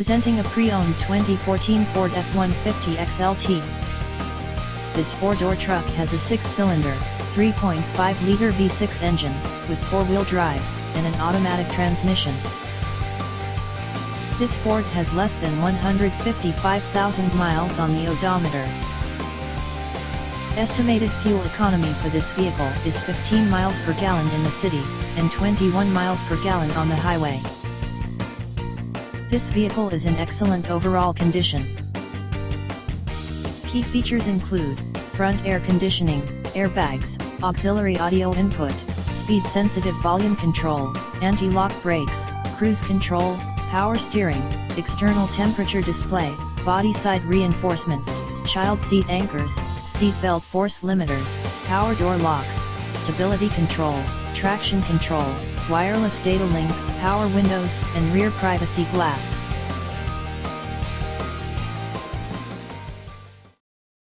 Presenting a pre-owned 2014 Ford F-150 XLT. This four-door truck has a six-cylinder, 3.5-liter V6 engine, with four-wheel drive, and an automatic transmission. This Ford has less than 155,000 miles on the odometer. Estimated fuel economy for this vehicle is 15 miles per gallon in the city, and 21 miles per gallon on the highway. This vehicle is in excellent overall condition. Key features include front air conditioning, airbags, auxiliary audio input, speed-sensitive volume control, anti-lock brakes, cruise control, power steering, external temperature display, body side reinforcements, child seat anchors, seat belt force limiters, power door locks, stability control, traction control, wireless data link, power windows, and rear privacy glass.